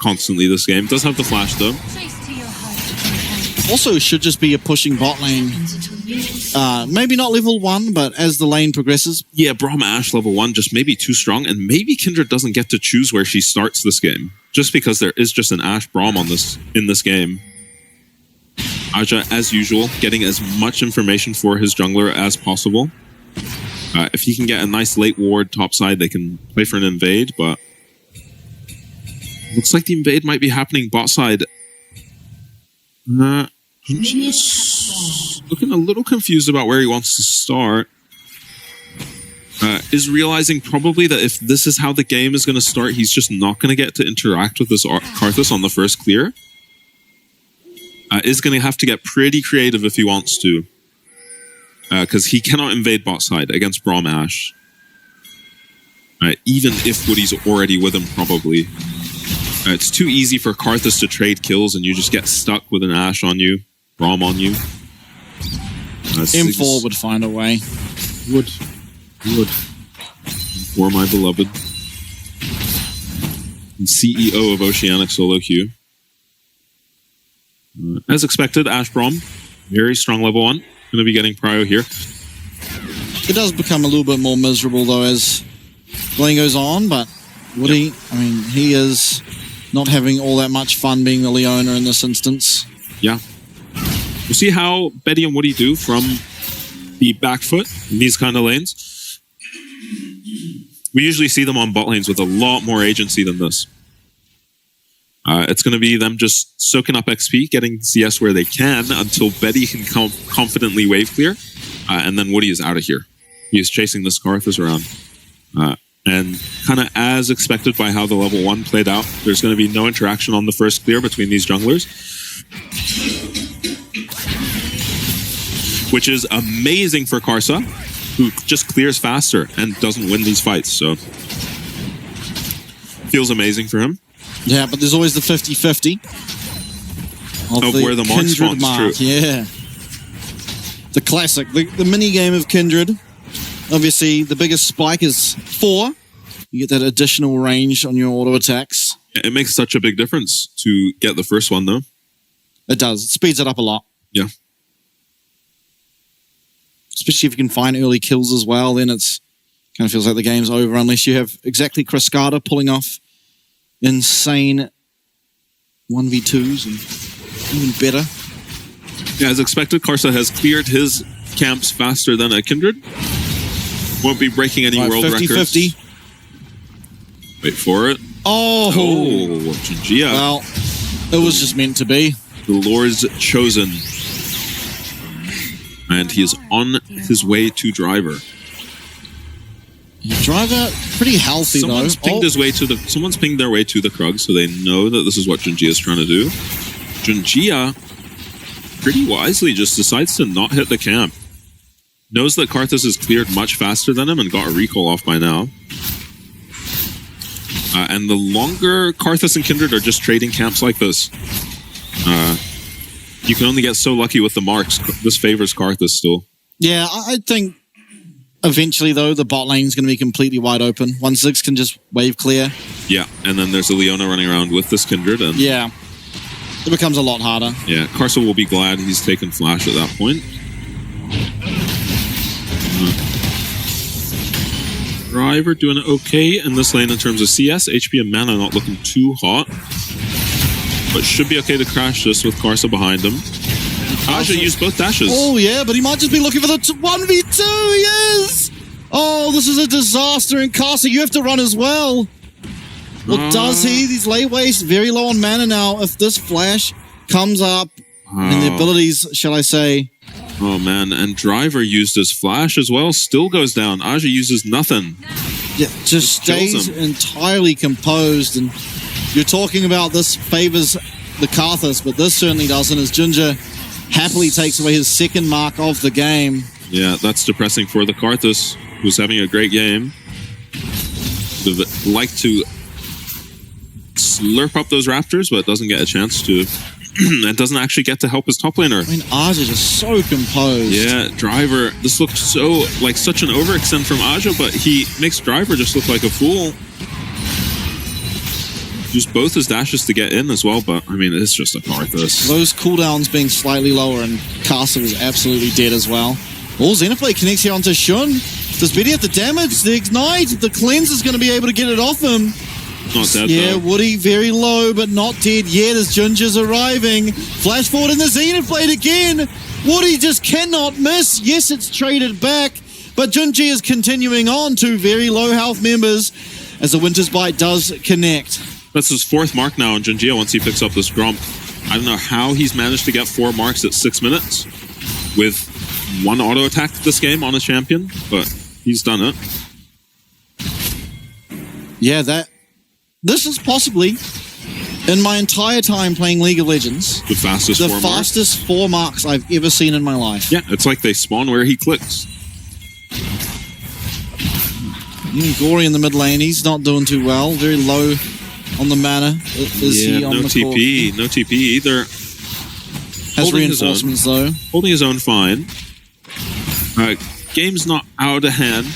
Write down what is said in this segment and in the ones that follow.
constantly this game. Does have the flash though. Also, should just be a pushing bot lane. Maybe not level 1, but as the lane progresses. Yeah, Braum Ashe level 1, just maybe too strong, and maybe Kindred doesn't get to choose where she starts this game, just because there is just an Ashe Braum in this game. Aja, as usual, getting as much information for his jungler as possible. If he can get a nice late ward topside, they can play for an invade, but looks like the invade might be happening bot side. He's looking a little confused about where he wants to start. Is realizing probably that if this is how the game is going to start, he's just not going to get to interact with this Karthus on the first clear. Is going to have to get pretty creative if he wants to. Because he cannot invade bot side against Braum Ashe. Even if Woody's already with him, probably. It's too easy for Karthus to trade kills and you just get stuck with an Ashe on you. Braum on you. M4 would find a way. Would. For my beloved. And CEO of Oceanic Solo Queue. As expected, Ashe Braum. Very strong level 1. Going to be getting prio here. It does become a little bit more miserable though as the lane goes on, but Woody, I mean, he is not having all that much fun being the Leona in this instance. Yeah. We'll see how Betty and Woody do from the back foot in these kind of lanes. We usually see them on bot lanes with a lot more agency than this. It's going to be them just soaking up XP, getting CS where they can until Betty can confidently wave clear, and then Woody is out of here. He is chasing this Karthus around. And kind of as expected by how the level 1 played out, there's going to be no interaction on the first clear between these junglers. Which is amazing for Karsa, who just clears faster and doesn't win these fights, so feels amazing for him. Yeah, but there's always the 50-50 of where the mark spawns, true. Yeah. The classic, the mini game of Kindred. Obviously, the biggest spike is 4. You get that additional range on your auto attacks. It makes such a big difference to get the first one, though. It does. It speeds it up a lot. Yeah. Especially if you can find early kills as well, then it's kind of feels like the game's over unless you have exactly Cryscada pulling off insane 1v2s and even better. Yeah, as expected, Karsa has cleared his camps faster than a Kindred. Won't be breaking any world 50, records. 50. Wait for it. Oh, Jinjia. Well, it was just meant to be. The Lord's chosen. And he is on his way to Driver. Driver, pretty healthy someone's though. Someone's pinged their way to the Krug, so they know that this is what Jinjia is trying to do. Jinjia, pretty wisely, just decides to not hit the camp. Knows that Karthus is cleared much faster than him and got a recall off by now. And the longer Karthus and Kindred are just trading camps like this, you can only get so lucky with the marks. This favors Karthus still. Yeah, I think eventually, though, the bot lane is going to be completely wide open. 1-6 can just wave clear. Yeah, and then there's a Leona running around with this Kindred. And yeah, it becomes a lot harder. Yeah, Karsa will be glad he's taken Flash at that point. Driver doing okay in this lane in terms of CS. HP and mana not looking too hot. But should be okay to crash this with Karsa behind him. Aja used both dashes. Oh, yeah, but he might just be looking for the 1v2. He is! Oh, this is a disaster. And Karsa, you have to run as well. Well, does he? These late waste, very low on mana now. If this flash comes up and the abilities, shall I say... Oh, man. And Driver used his flash as well. Still goes down. Aja uses nothing. Yeah, just stays entirely composed. And you're talking about this favors the Karthus, but this certainly doesn't, as Ginger happily takes away his second mark of the game. Yeah, that's depressing for the Karthus, who's having a great game. Would like to slurp up those Raptors, but doesn't get a chance to. And doesn't actually get to help his top laner. I mean, Aja just so composed. Yeah, Driver. This looked so like such an overextend from Aja, but he makes Driver just look like a fool. Use both his dashes to get in as well, but I mean, it's just a Karthus. Those cooldowns being slightly lower, and Castle is absolutely dead as well. Xenoblade connects here onto Shun. Does Betty have the damage? The Ignite, the Cleanse is going to be able to get it off him. Not dead, yeah, though. Woody very low, but not dead yet as Ginger's arriving. Flash forward in the Xenoblade again. Woody just cannot miss. Yes, it's traded back, but Junji is continuing on. Two very low health members as the Winter's Bite does connect. That's his 4th mark now on Junjia once he picks up this Gromp. I don't know how he's managed to get 4 marks at 6 minutes with 1 auto attack this game on his champion, but he's done it. Yeah, this is possibly, in my entire time playing League of Legends, The fastest 4 marks I've ever seen in my life. Yeah, it's like they spawn where he clicks. Gory in the mid lane, he's not doing too well. Very low on the mana. Is he on no the TP, court? no TP either. Has Holding reinforcements though. Holding his own fine. Game's not out of hand.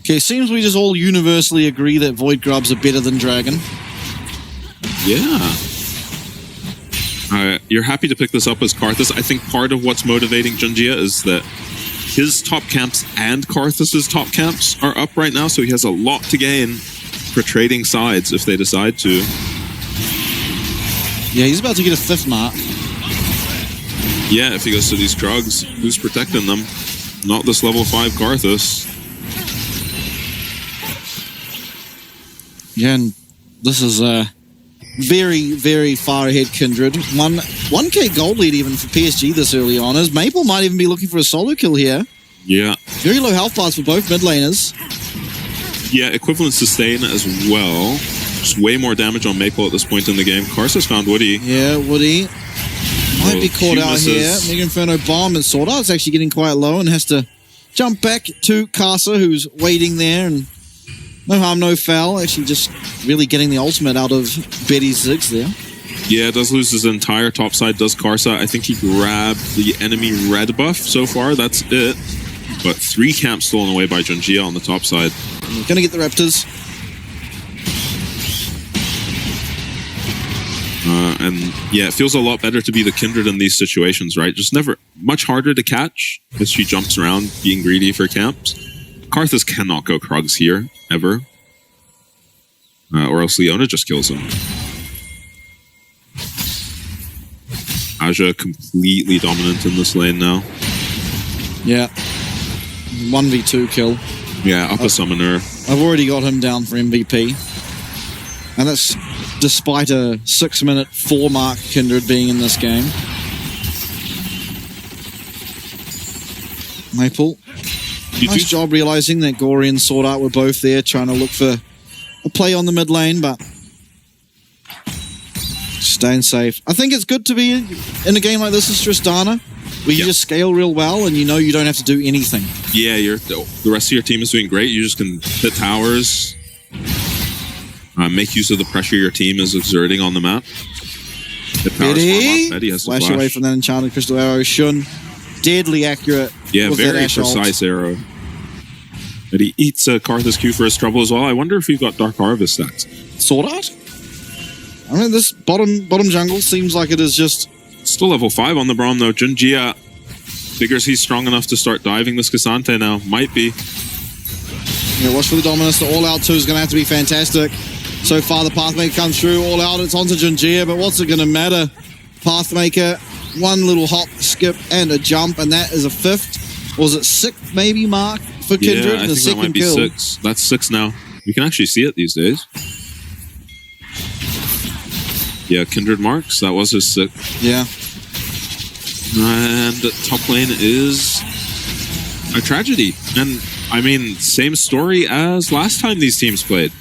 Okay, seems we just all universally agree that Void Grubs are better than Dragon. Yeah. You're happy to pick this up as Karthus. I think part of what's motivating Junjia is that his top camps and Karthus's top camps are up right now, so he has a lot to gain for trading sides if they decide to. Yeah, he's about to get a 5th mark. Yeah, if he goes to these Krugs, who's protecting them? Not this level 5 Karthus. Yeah, and this is very, very far ahead Kindred. 1k gold lead even for PSG this early on, as Maple might even be looking for a solo kill here. Yeah. Very low health bars for both mid laners. Yeah, equivalent sustain as well. Just way more damage on Maple at this point in the game. Karthus found Woody. Yeah, Woody might be caught out here. misses. Mega Inferno bomb and Sword Art's actually getting quite low and has to jump back to Casa, who's waiting there, and no harm, no foul. Actually just really getting the ultimate out of Betty's Ziggs there. Yeah, does lose his entire top side, does Karsa. I think he grabbed the enemy red buff so far. That's it. But 3 camps stolen away by Junjia on the top side. Gonna get the Raptors. And yeah, it feels a lot better to be the Kindred in these situations, right? Just never much harder to catch as she jumps around being greedy for camps. Karthus cannot go Krugs here, ever. Or else Leona just kills him. Aja completely dominant in this lane now. Yeah. 1v2 kill. Yeah, up a summoner. I've already got him down for MVP. And that's despite a 6-minute 4 mark Kindred being in this game. Maple. Nice job realizing that Gory and Sword Art were both there trying to look for a play on the mid lane, but staying safe. I think it's good to be in a game like this as Tristana, where you just scale real well and you know you don't have to do anything. Yeah, the rest of your team is doing great. You just can hit towers, make use of the pressure your team is exerting on the map. Betty has to flash away from that enchanted crystal arrow. Shun, deadly accurate. Yeah, with very that precise arrow. But he eats a Karthus Q for his trouble as well. I wonder if we've got Dark Harvest stats. Sword Art? I mean, this bottom jungle seems like it is just... Still level 5 on the Braum, though. Junjia figures he's strong enough to start diving this Cassante now. Might be. Yeah, watch for the Dominus. The All Out 2 is going to have to be fantastic. So far, the Pathmaker comes through. All Out, it's onto Junjia, but what's it going to matter? Pathmaker, one little hop, skip, and a jump, and that is a 5th. Or was it 6th, maybe, mark for Kindred? Yeah, I think that might be 6. That's 6 now. We can actually see it these days. Yeah, Kindred marks. That was his 6th. Yeah. And top lane is a tragedy. And, I mean, same story as last time these teams played.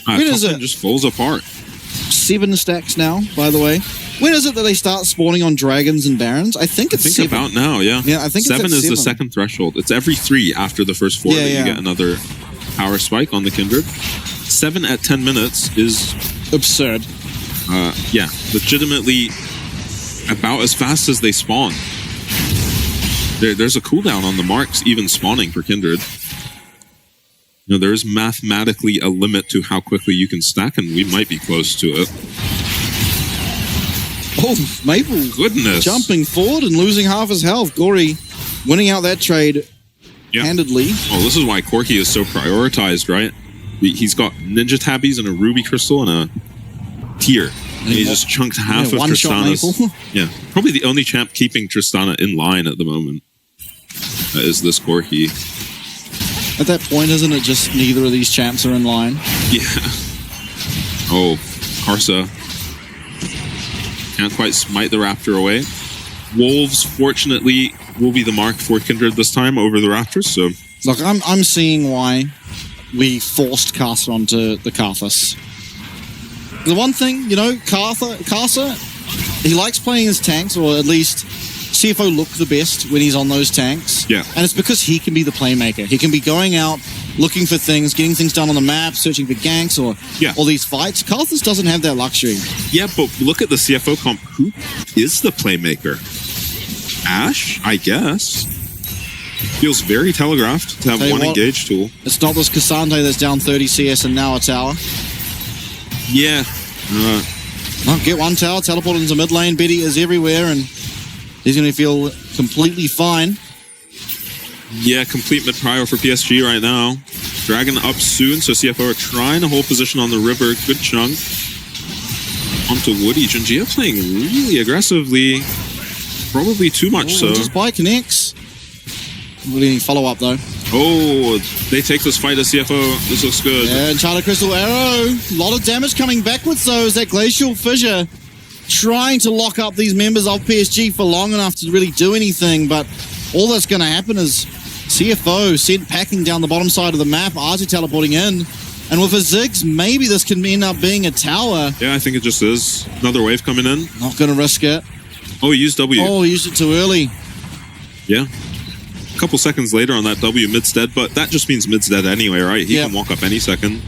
When is it? Just falls apart. 7 stacks now, by the way. When is it that they start spawning on dragons and barons? I think it's 7. About now, yeah. Yeah, I think 7 it's is 7. the second threshold. It's every 3 after the first 4 that you get another power spike on the Kindred. 7 at 10 minutes is absurd. Yeah, legitimately about as fast as they spawn. There's a cooldown on the marks even spawning for Kindred. You know, there is mathematically a limit to how quickly you can stack, and we might be close to it. Oh, Maple Goodness. jumping forward and losing half his health. Gory winning out that trade handedly. Oh, this is why Corki is so prioritized, right? He's got Ninja Tabbies and a Ruby Crystal and a Tear. And he just chunked half of Tristana's. Yeah, probably the only champ keeping Tristana in line at the moment is this Corki. At that point, isn't it just neither of these champs are in line? Yeah. Oh, Karsa. Can't quite smite the Raptor away. Wolves, fortunately, will be the mark for Kindred this time over the Raptors, so... Look, I'm seeing why we forced Karsa onto the Karthus. The one thing, you know, Karsa, he likes playing his tanks, or at least CFO look the best when he's on those tanks. Yeah. And it's because he can be the playmaker. He can be going out, looking for things, getting things done on the map, searching for ganks or all these fights. Karthus doesn't have that luxury. Yeah, but look at the CFO comp. Who is the playmaker? Ash, I guess. Feels very telegraphed to have one engage tool. It's not this Cassandre that's down 30 CS and now a tower. Yeah. Well, get one tower, teleport into mid lane. Betty is everywhere and he's going to feel completely fine. Yeah, complete mid-prio for PSG right now. Dragon up soon, so CFO are trying to hold position on the river. Good chunk. Onto Woody. Junjia playing really aggressively. Probably too much so. Just by connects. Really any follow-up though. Oh, they take this fight as CFO. This looks good. Yeah, Enchanted Crystal Arrow. A lot of damage coming backwards though as that Glacial Fissure trying to lock up these members of PSG for long enough to really do anything, but all that's going to happen is CFO sent packing down the bottom side of the map, Archie teleporting in, and with a Ziggs, maybe this can end up being a tower. Yeah, I think it just is. Another wave coming in. Not going to risk it. Oh, he used W. Oh, he used it too early. Yeah. A couple seconds later on that W, mid's dead, but that just means mid's dead anyway, right? He can walk up any second.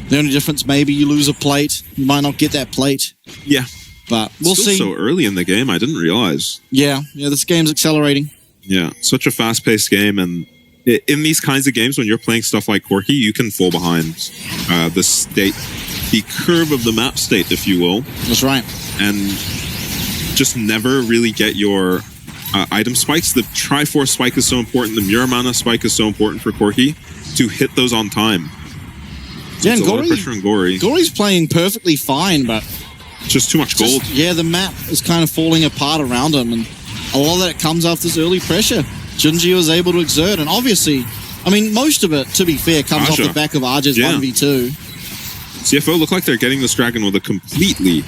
The only difference, maybe you lose a plate. You might not get that plate. Yeah. But we'll see. So early in the game, I didn't realize. Yeah, this game's accelerating. Yeah, such a fast-paced game, and in these kinds of games, when you're playing stuff like Corki, you can fall behind the curve of the map state, if you will. That's right. And just never really get your item spikes. The Triforce spike is so important. The Muramana spike is so important for Corki to hit those on time. So yeah, and a lot of pressure on Gory. Gory's playing perfectly fine, but just too much gold. The map is kind of falling apart around him, and a lot of that comes off this early pressure Junji was able to exert. And obviously, I mean, most of it, to be fair, comes off the back of Arja's 1v2. CFO look like they're getting this dragon with a completely,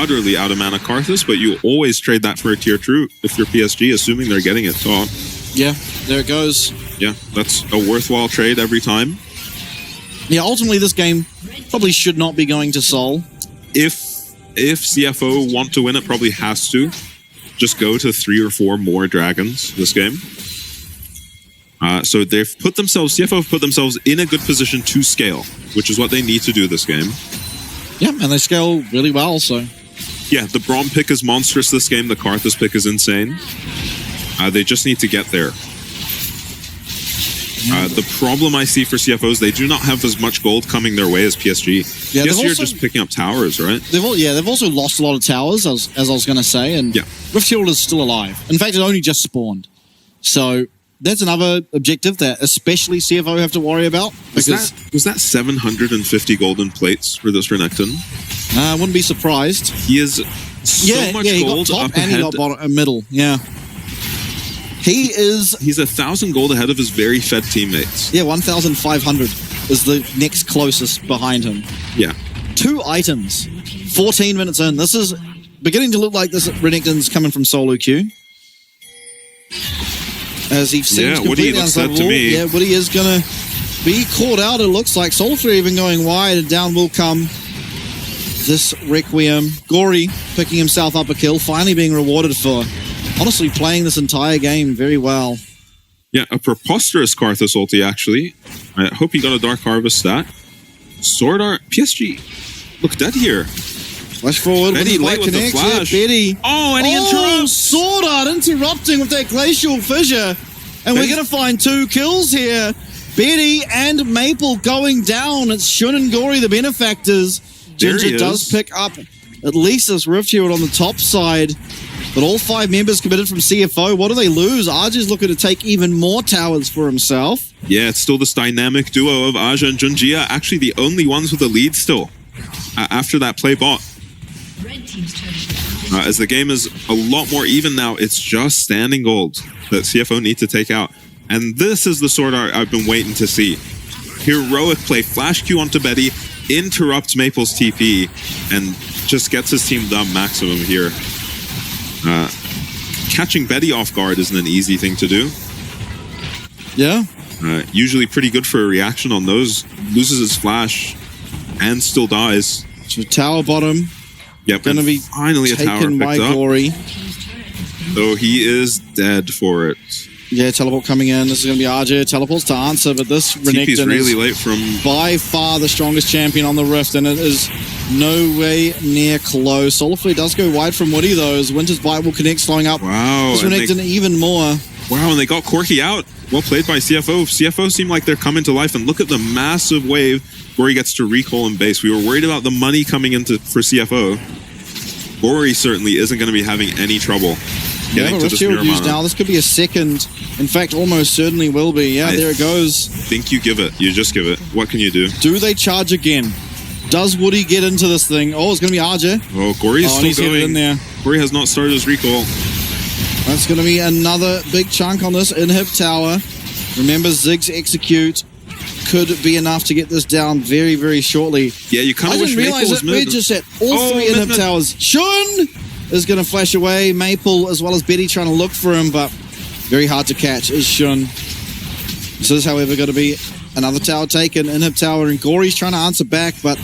utterly out of mana Karthus, but you always trade that for a tier 2 if you're PSG, assuming they're getting it top. Yeah, there it goes. Yeah, that's a worthwhile trade every time. Yeah, ultimately this game probably should not be going to Sol. If CFO want to win, it probably has to just go to 3 or 4 more dragons this game. So they've put themselves, CFO have put themselves in a good position to scale, which is what they need to do this game. Yeah, and they scale really well, so. Yeah, the Braum pick is monstrous this game. The Karthus pick is insane. They just need to get there. The problem I see for CFOs, they do not have as much gold coming their way as PSG. Yeah, PSG are just picking up towers, right? They've also lost a lot of towers, as I was going to say, and Rift Herald is still alive. In fact, it only just spawned. So that's another objective that especially CFO have to worry about. Was that 750 golden plates for this Renekton? I wouldn't be surprised. He is so much gold got top up and ahead. he got middle, yeah. He's 1,000 gold ahead of his very fed teammates. Yeah, 1,500 is the next closest behind him. Yeah. 2 items, 14 minutes in. This is beginning to look like this Renekton's coming from solo queue. As he seems Woody looks that to me. Yeah, Woody is going to be caught out, it looks like. Soulflare even going wide, and down will come this Requiem. Gory picking himself up a kill, finally being rewarded for honestly playing this entire game very well. Yeah, a preposterous Karthus ulti, actually. I hope he got a Dark Harvest stat. Sword Art, PSG, look dead here. Flash forward. Betty late with the flash. Yeah, Betty. Oh, and he interrupts. Sword Art interrupting with that Glacial Fissure. And we're going to find 2 kills here. Betty and Maple going down. It's Shun and Gory, the benefactors. There he Ginger does is. pick up at least this Rift Shield on the top side. But all 5 members committed from CFO. What do they lose? Aja's looking to take even more towers for himself. Yeah, it's still this dynamic duo of Aja and Junjia. Actually, the only ones with the lead still after that play bot. As the game is a lot more even now, it's just standing gold that CFO need to take out. And this is the sort I've been waiting to see. Heroic play, flash Q onto Betty, interrupts Maple's TP, and just gets his team the maximum here. Catching Betty off guard isn't an easy thing to do. Yeah. Usually pretty good for a reaction on those. Loses his flash and still dies. So tower bottom. Yep, Gonna be finally a tower taken by picked up. Gory. Though he is dead for it. Yeah, teleport coming in. This is going to be RJ. Teleports to answer, but this TP's Renekton really is late from... by far the strongest champion on the Rift, and it is no way near close. Solarflare does go wide from Woody, though, as Winter's Bite will connect, slowing up Wow. this and Renekton even more. Wow, and they got Corki out. Well played by CFO. CFO seem like they're coming to life, and look at the massive wave where he gets to recall in base. We were worried about the money coming into for CFO. Gory certainly isn't going to be having any trouble getting to Rift this Shield mirror used mana. now. This could be a second. In fact, almost certainly will be. Yeah, there it goes. Think you give it. You just give it. What can you do? Do they charge again? Does Woody get into this thing? Oh, it's going to be RJ. Oh, Gory is and he's still headed going. in there. Gory has not started his recall. That's going to be another big chunk on this inhib tower. Remember, Zig's execute could be enough to get this down very, very shortly. Yeah, you kind I of wish didn't Maple realize was that we're mid. just at all 3 inhib towers. Shun is going to flash away. Maple, as well as Betty, trying to look for him, but very hard to catch is Shun. This is, however, going to be another tower taken. Inhib tower, and Gory's trying to answer back, but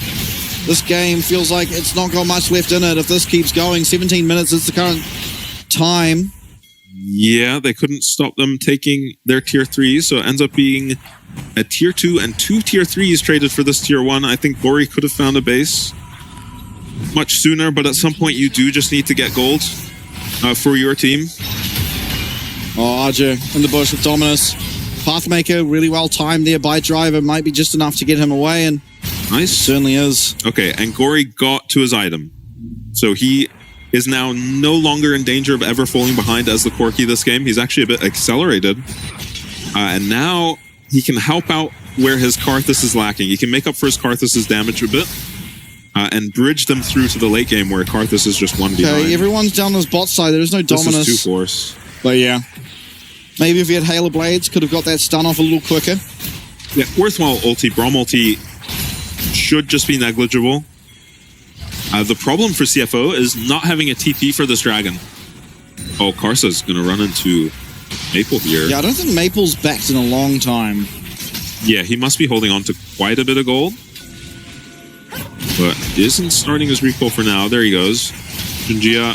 this game feels like it's not got much left in it. If this keeps going, 17 minutes is the current time. Yeah, they couldn't stop them taking their tier 3s, so it ends up being a tier 2 and 2 tier 3s traded for this tier 1. I think Gory could have found a base much sooner, but at some point you do just need to get gold for your team. Oh, RJ in the bush with Dominus. Pathmaker, really well timed there by Driver. Might be just enough to get him away, and Nice. certainly is. Okay, and Gory got to his item. So he is now no longer in danger of ever falling behind as the Corki this game. He's actually a bit accelerated. And now he can help out where his Karthus is lacking. He can make up for his Karthus's damage a bit and bridge them through to the late game where Karthus is just one behind. Okay, everyone's down this bot side. There's no Dominus. This is 2 force. But yeah. Maybe if he had Halo Blades, could have got that stun off a little quicker. Yeah, worthwhile ulti. Braum ulti should just be negligible. The problem for CFO is not having a TP for this dragon. Oh, Karsa's going to run into Maple here. Yeah, I don't think Maple's backed in a long time. Yeah, he must be holding on to quite a bit of gold. But isn't starting his recall for now. There he goes. Junjia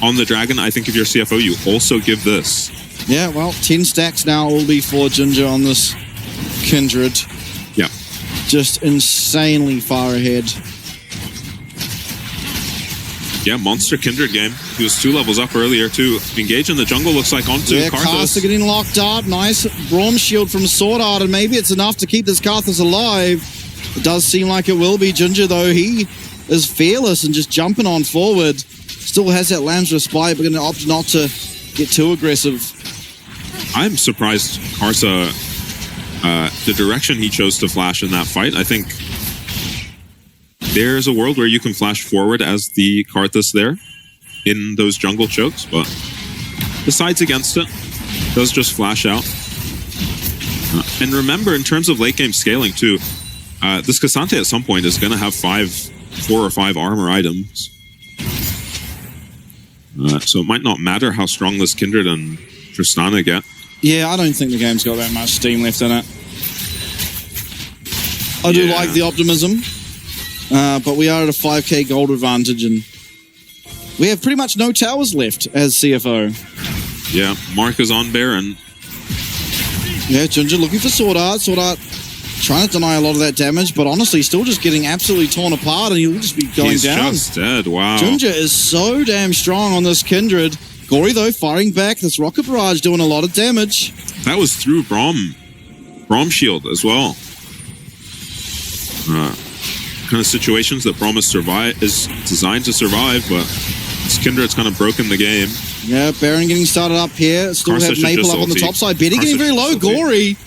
on the dragon. I think if you're CFO, you also give this. Yeah, well, 10 stacks now will be for Ginger on this Kindred. Yeah. Just insanely far ahead. Yeah, monster Kindred game. He was 2 levels up earlier too. Engage in the jungle looks like onto Yeah, Karthus. Karthus getting locked up. Nice Braum shield from Sword Art, and maybe it's enough to keep this Karthus alive. It does seem like it will be. Ginger, though, he is fearless and just jumping on forward. Still has that Lamb's Respite, but going to opt not to get too aggressive. I'm surprised Karsa, the direction he chose to flash in that fight. I think there's a world where you can flash forward as the Karthus there in those jungle chokes, but decides against it. Does just flash out. And remember, in terms of late game scaling too, this Cassante at some point is going to have 4 or 5 armor items. So it might not matter how strong this Kindred and Tristana get. Yeah, I don't think the game's got that much steam left in it. I do like the optimism, but we are at a 5k gold advantage, and we have pretty much no towers left as CFO. Yeah, Mark is on Baron. Yeah, Ginger looking for Sword Art. Sword Art trying to deny a lot of that damage, but honestly still just getting absolutely torn apart, and he'll just be going down. He's just dead, wow. Ginger is so damn strong on this Kindred. Gory, though, firing back. This Rocket Barrage doing a lot of damage. That was through Braum. Braum shield as well. Kind of situations that Braum is designed to survive, but this Kindred's kind of broken the game. Yeah, Baron getting started up here. Still Karsa have should Maple just up on the ulti. top side. Betty getting Karsa very should low. just ulti. Gory.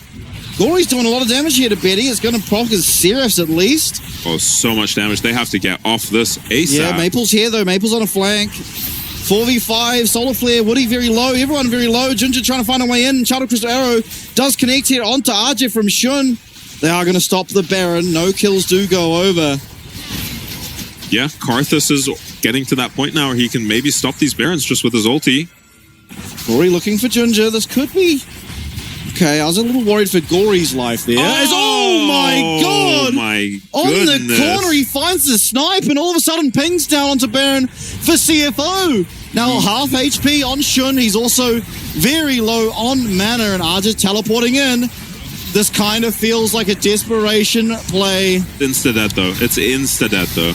Gory's doing a lot of damage here to Betty. It's going to proc his Seraphs at least. Oh, so much damage. They have to get off this ASAP. Yeah, Maple's here though. Maple's on a flank. 4v5, Solar Flare, Woody very low, everyone very low. Ginger trying to find a way in. Shadow Crystal Arrow does connect here onto RJ from Shun. They are going to stop the Baron. No kills do go over. Yeah, Karthus is getting to that point now where he can maybe stop these Barons just with his ulti. Gory looking for Ginger. This could be... Okay, I was a little worried for Gory's life there. Oh my god! Oh my On goodness. the corner, he finds the snipe and all of a sudden pings down onto Baron for CFO. Now half HP on Shun. He's also very low on mana and Arja teleporting in. This kind of feels like a desperation play. Insta-dead though. It's insta-dead though.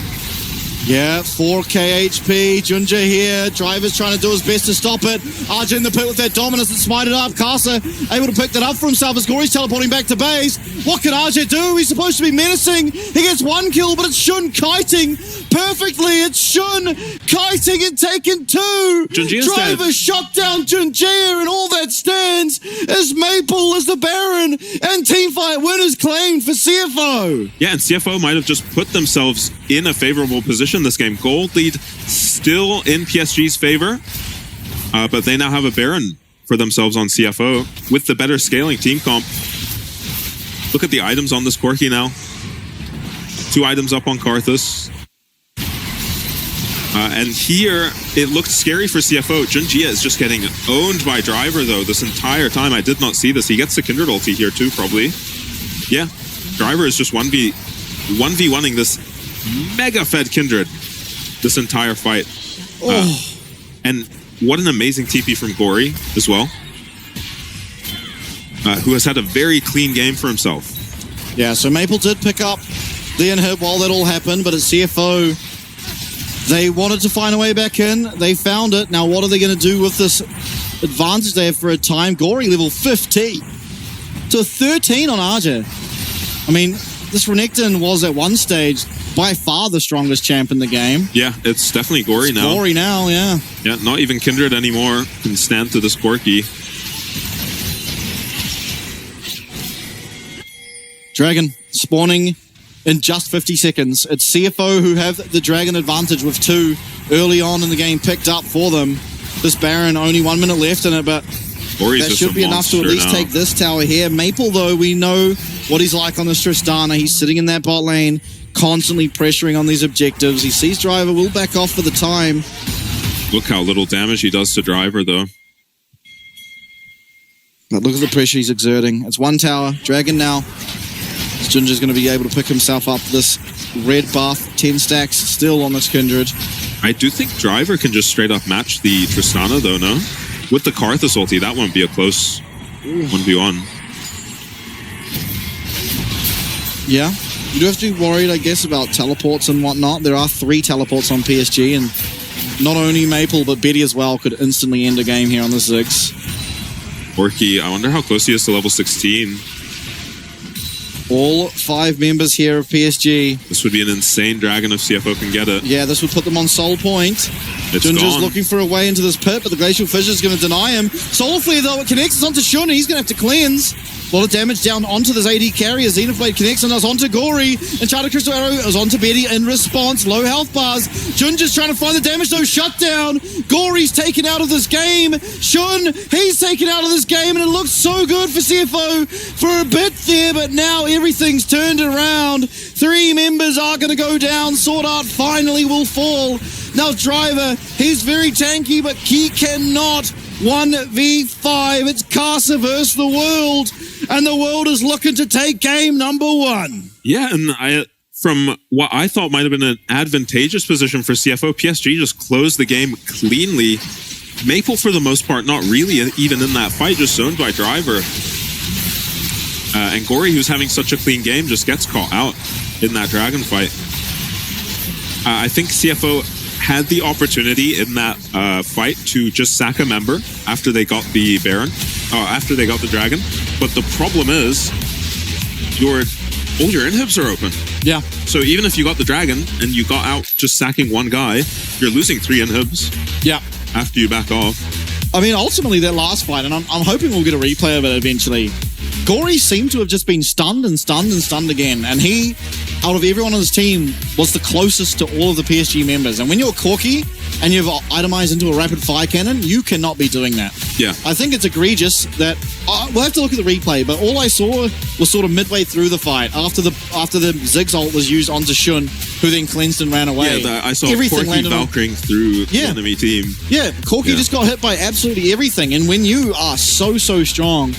Yeah, 4k HP. Ginger here. Driver's trying to do his best to stop it. Arja in the pit with that dominance and smite it up. Karsa able to pick that up for himself as Gory's teleporting back to base. What can Arja do? He's supposed to be menacing. He gets one kill, but it's Shun kiting perfectly. It's Shun kiting and taking two. Junjia's Driver dead. shot down Junjia, and all that stands is Maple as the Baron, and teamfight winners claimed for CFO. Yeah, and CFO might have just put themselves in a favorable position this game. Gold lead still in PSG's favor, but they now have a Baron for themselves on CFO with the better scaling team comp. Look at the items on this Corki now. 2 items up on Karthus. And here, it looked scary for CFO. Junjia is just getting owned by Driver, though, this entire time. I did not see this. He gets the Kindred ulti here, too, probably. Yeah, Driver is just 1v1ing this mega-fed Kindred this entire fight. And what an amazing TP from Gory as well, who has had a very clean game for himself. Yeah, so Maple did pick up the inhib while that all happened, but at CFO, they wanted to find a way back in. They found it. Now, what are they going to do with this advantage they have for a time? Gory level 50 to a 13 on Arja. I mean, this Renekton was at one stage by far the strongest champ in the game. Yeah, it's definitely Gory now. Gory now, yeah. Yeah, not even Kindred anymore can stand to this Corki. Dragon spawning in just 50 seconds. It's CFO who have the Dragon advantage with 2 early on in the game picked up for them. This Baron, only 1 minute left in it, but Gory's that just should a be enough to at monster least now. take this tower here. Maple, though, we know what he's like on this Tristana. He's sitting in that bot lane, constantly pressuring on these objectives. He sees Driver, will back off for the time. Look how little damage he does to Driver, though. But look at the pressure he's exerting. It's 1 tower. Dragon now. Ginger's going to be able to pick himself up this red buff. 10 stacks still on this Kindred. I do think Driver can just straight up match the Tristana, though, no? With the Karthus ulti, that won't be a close 1v1. Yeah. You do have to be worried, I guess, about teleports and whatnot. There are 3 teleports on PSG, and not only Maple, but Betty as well could instantly end a game here on the Ziggs. Corki, I wonder how close he is to level 16. All 5 members here of PSG. This would be an insane Dragon if CFO can get it. Yeah, this would put them on soul point. It's Ginger's gone. looking for a way into this pit, but the Glacial Fissure is going to deny him. Solar Flare, though, it connects. It's onto Shun. He's going to have to cleanse. A lot of damage down onto this AD carrier. Xenoblade connects and it's onto Gory. And Charter Crystal Arrow is onto Betty in response. Low health bars. Ginger's trying to find the damage, though. Shut down. Gory's taken out of this game. Shun, he's taken out of this game, and it looks so good for CFO for a bit there, but now everything's turned around. 3 members are going to go down. Sword Art finally will fall. Now Driver, he's very tanky, but he cannot 1v5. It's Karsa versus the world, and the world is looking to take game number 1. Yeah, and from what I thought might have been an advantageous position for CFO, PSG just closed the game cleanly. Maple, for the most part, not really even in that fight, just zoned by Driver. And Gory, who's having such a clean game, just gets caught out in that Dragon fight. I think CFO had the opportunity in that fight to just sack a member after they got the Baron, after they got the Dragon. But the problem is, all your inhibs are open. Yeah. So even if you got the dragon and you got out just sacking one guy, you're losing 3 inhibs Yeah. after you back off. I mean, ultimately, that last fight, and I'm hoping we'll get a replay of it eventually, Gory seemed to have just been stunned and stunned and stunned again. And he, out of everyone on his team, was the closest to all of the PSG members. And when you're Corki and you've itemized into a rapid fire cannon, you cannot be doing that. Yeah. I think it's egregious that we'll have to look at the replay, but all I saw was sort of midway through the fight after the Ziggs ult was used onto Shun, who then cleansed and ran away. Yeah, I saw Everything Corki Valkyring through the enemy team. Yeah, Corki just got hit by absolutely everything. And when you are so strong,